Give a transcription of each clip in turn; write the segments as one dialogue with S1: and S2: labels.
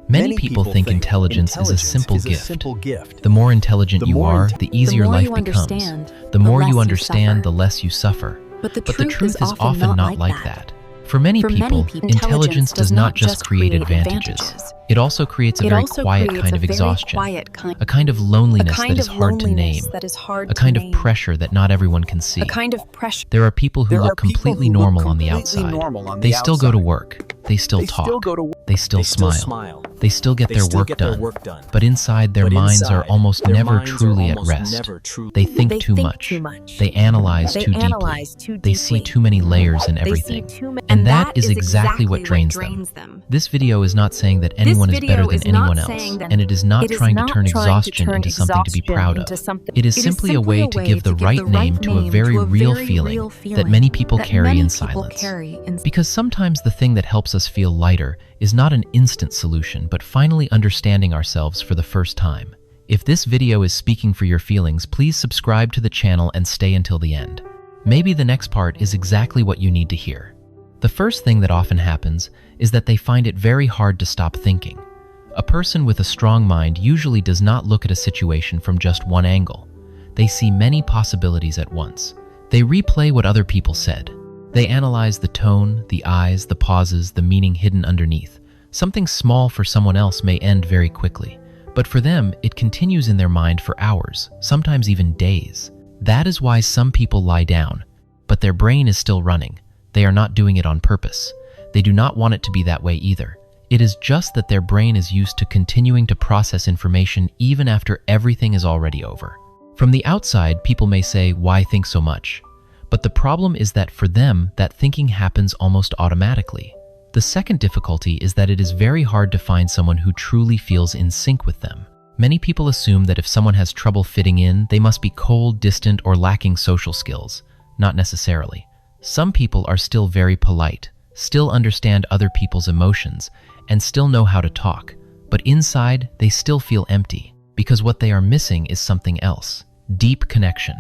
S1: Many people think intelligence is a simple gift. The more intelligent you are, the easier life becomes. The more you understand, the less you suffer.
S2: But the
S1: truth is often not like that. For many people, intelligence does not just create advantages. It also creates a very quiet kind of exhaustion, a kind of loneliness that is hard to name, a kind of pressure that not everyone can see. There are people who look completely normal on the outside. They still go to work. They still talk. They still smile. They still get their work done. But inside, their minds are almost never truly at rest. They think too much. They analyze too deeply. They see too many layers in everything. And that is exactly what drains them. This video is not saying that anyone is better than anyone else, and it is not trying to turn exhaustion into something to be proud of. It is simply a way to give the right name to a very real feeling that many people carry in silence. Because sometimes the thing that helps us feel lighter is not an instant solution, but finally understanding ourselves for the first time. If this video is speaking for your feelings, please subscribe to the channel and stay until the end. Maybe the next part is exactly what you need to hear. The first thing that often happens is that they find it very hard to stop thinking. A person with a strong mind usually does not look at a situation from just one angle. They see many possibilities at once. They replay what other people said. They analyze the tone, the eyes, the pauses, the meaning hidden underneath. Something small for someone else may end very quickly, but for them, it continues in their mind for hours, sometimes even days. That is why some people lie down, but their brain is still running. They are not doing it on purpose. They do not want it to be that way either. It is just that their brain is used to continuing to process information even after everything is already over. From the outside, people may say, "Why think so much?" But the problem is that for them, that thinking happens almost automatically. The second difficulty is that it is very hard to find someone who truly feels in sync with them. Many people assume that if someone has trouble fitting in, they must be cold, distant, or lacking social skills. Not necessarily. Some people are still very polite, still understand other people's emotions, and still know how to talk. But inside, they still feel empty, because what they are missing is something else: deep connection.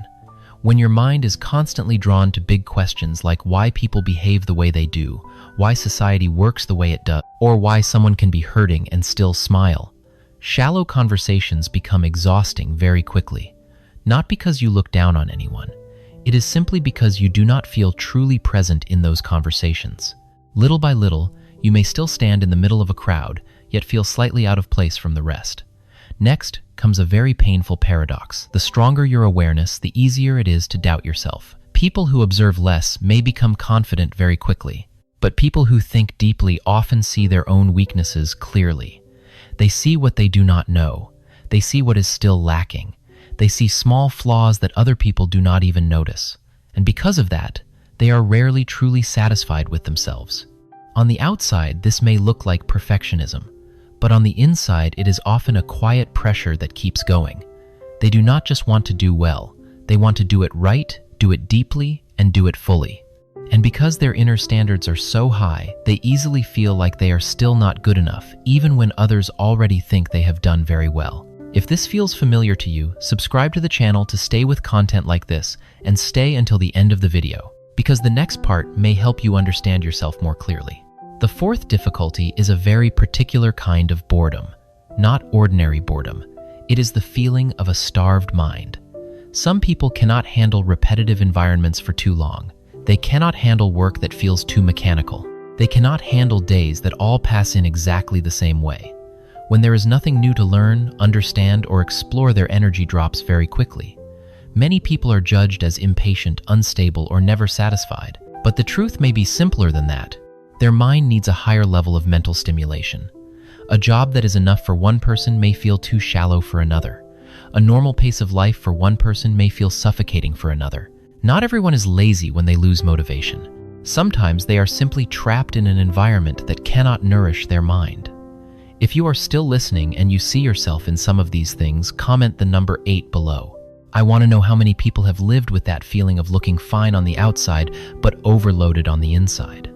S1: When your mind is constantly drawn to big questions like why people behave the way they do, why society works the way it does, or why someone can be hurting and still smile, shallow conversations become exhausting very quickly. Not because you look down on anyone. It is simply because you do not feel truly present in those conversations. Little by little, you may still stand in the middle of a crowd, yet feel slightly out of place from the rest. Next comes a very painful paradox. The stronger your awareness, the easier it is to doubt yourself. People who observe less may become confident very quickly, but people who think deeply often see their own weaknesses clearly. They see what they do not know. They see what is still lacking. They see small flaws that other people do not even notice. And because of that, they are rarely truly satisfied with themselves. On the outside, this may look like perfectionism, but on the inside, it is often a quiet pressure that keeps going. They do not just want to do well, they want to do it right, do it deeply, and do it fully. And because their inner standards are so high, they easily feel like they are still not good enough, even when others already think they have done very well. If this feels familiar to you, subscribe to the channel to stay with content like this, and stay until the end of the video, because the next part may help you understand yourself more clearly. The fourth difficulty is a very particular kind of boredom, not ordinary boredom. It is the feeling of a starved mind. Some people cannot handle repetitive environments for too long. They cannot handle work that feels too mechanical. They cannot handle days that all pass in exactly the same way. When there is nothing new to learn, understand, or explore, their energy drops very quickly. Many people are judged as impatient, unstable, or never satisfied. But the truth may be simpler than that. Their mind needs a higher level of mental stimulation. A job that is enough for one person may feel too shallow for another. A normal pace of life for one person may feel suffocating for another. Not everyone is lazy when they lose motivation. Sometimes they are simply trapped in an environment that cannot nourish their mind. If you are still listening and you see yourself in some of these things, comment the number 8 below. I want to know how many people have lived with that feeling of looking fine on the outside, but overloaded on the inside.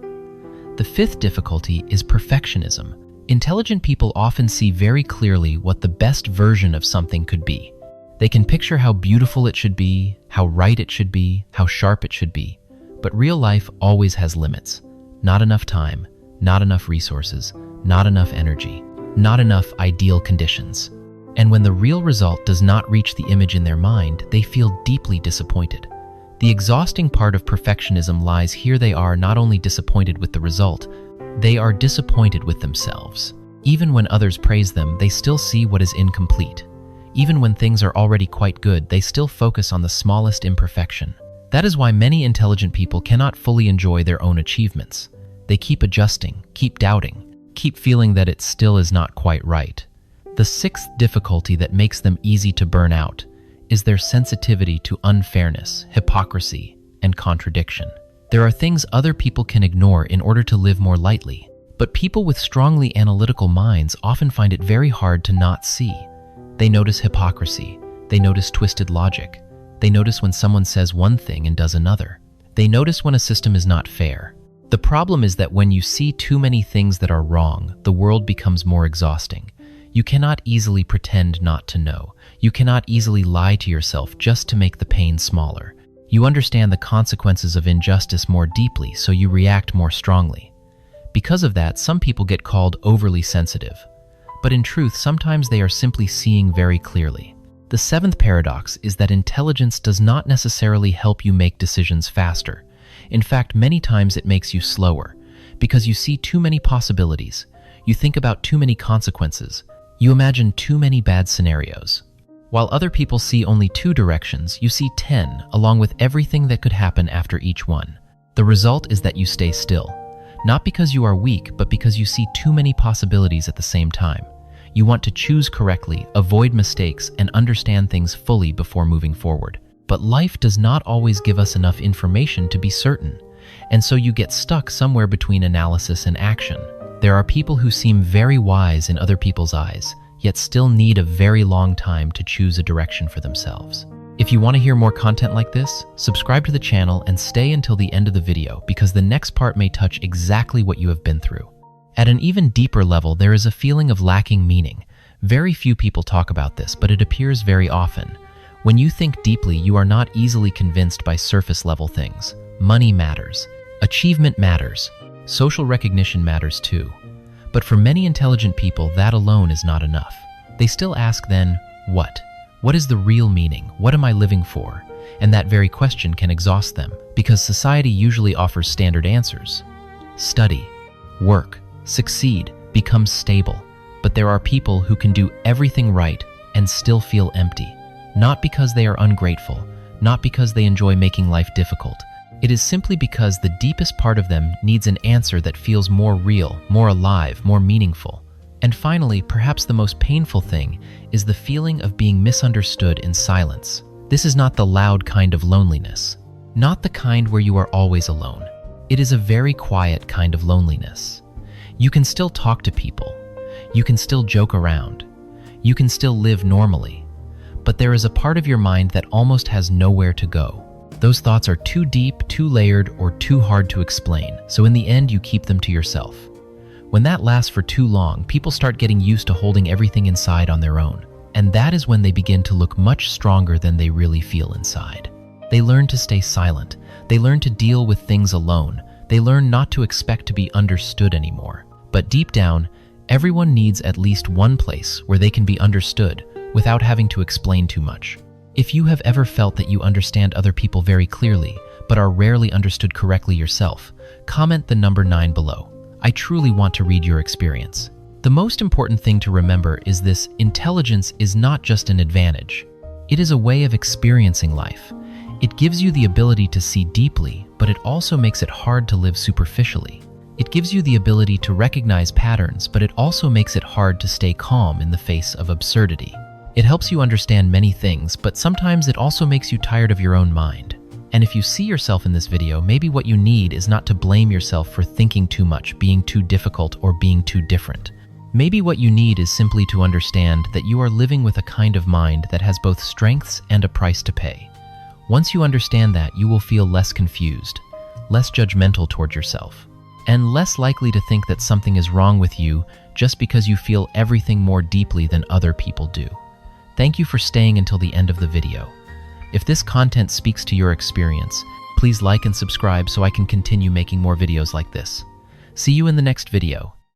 S1: The fifth difficulty is perfectionism. Intelligent people often see very clearly what the best version of something could be. They can picture how beautiful it should be, how right it should be, how sharp it should be. But real life always has limits. Not enough time, not enough resources, not enough energy. not enough ideal conditions. And when the real result does not reach the image in their mind, they feel deeply disappointed. The exhausting part of perfectionism lies here. They are not only disappointed with the result, they are disappointed with themselves. Even when others praise them, they still see what is incomplete. Even when things are already quite good, they still focus on the smallest imperfection. That is why many intelligent people cannot fully enjoy their own achievements. They keep adjusting, keep doubting, keep feeling that it still is not quite right. The sixth difficulty that makes them easy to burn out is their sensitivity to unfairness, hypocrisy, and contradiction. There are things other people can ignore in order to live more lightly, but people with strongly analytical minds often find it very hard to not see. They notice hypocrisy, they notice twisted logic, they notice when someone says one thing and does another. They notice when a system is not fair. The problem is that when you see too many things that are wrong, the world becomes more exhausting. You cannot easily pretend not to know. You cannot easily lie to yourself just to make the pain smaller. You understand the consequences of injustice more deeply, so you react more strongly. Because of that, some people get called overly sensitive. But in truth, sometimes they are simply seeing very clearly. The seventh paradox is that intelligence does not necessarily help you make decisions faster. In fact, many times it makes you slower, because you see too many possibilities. You think about too many consequences. You imagine too many bad scenarios. While other people see only 2 directions, you see 10, along with everything that could happen after each one. The result is that you stay still. Not because you are weak, but because you see too many possibilities at the same time. You want to choose correctly, avoid mistakes, and understand things fully before moving forward. But life does not always give us enough information to be certain, and so you get stuck somewhere between analysis and action. There are people who seem very wise in other people's eyes, yet still need a very long time to choose a direction for themselves. If you want to hear more content like this, subscribe to the channel and stay until the end of the video, because the next part may touch exactly what you have been through. At an even deeper level, there is a feeling of lacking meaning. Very few people talk about this, but it appears very often. When you think deeply, you are not easily convinced by surface-level things. Money matters. Achievement matters. Social recognition matters too. But for many intelligent people, that alone is not enough. They still ask then, what? What is the real meaning? What am I living for? And that very question can exhaust them, because society usually offers standard answers. Study, work, succeed, become stable. But there are people who can do everything right and still feel empty. Not because they are ungrateful, not because they enjoy making life difficult. It is simply because the deepest part of them needs an answer that feels more real, more alive, more meaningful. And finally, perhaps the most painful thing is the feeling of being misunderstood in silence. This is not the loud kind of loneliness, not the kind where you are always alone. It is a very quiet kind of loneliness. You can still talk to people. You can still joke around. You can still live normally. But there is a part of your mind that almost has nowhere to go. Those thoughts are too deep, too layered, or too hard to explain, so in the end you keep them to yourself. When that lasts for too long, people start getting used to holding everything inside on their own, and that is when they begin to look much stronger than they really feel inside. They learn to stay silent. They learn to deal with things alone. They learn not to expect to be understood anymore. But deep down, everyone needs at least one place where they can be understood without having to explain too much. If you have ever felt that you understand other people very clearly, but are rarely understood correctly yourself, comment the number 9 below. I truly want to read your experience. The most important thing to remember is this: intelligence is not just an advantage. It is a way of experiencing life. It gives you the ability to see deeply, but it also makes it hard to live superficially. It gives you the ability to recognize patterns, but it also makes it hard to stay calm in the face of absurdity. It helps you understand many things, but sometimes it also makes you tired of your own mind. And if you see yourself in this video, maybe what you need is not to blame yourself for thinking too much, being too difficult, or being too different. Maybe what you need is simply to understand that you are living with a kind of mind that has both strengths and a price to pay. Once you understand that, you will feel less confused, less judgmental toward yourself, and less likely to think that something is wrong with you just because you feel everything more deeply than other people do. Thank you for staying until the end of the video. If this content speaks to your experience, please like and subscribe so I can continue making more videos like this. See you in the next video.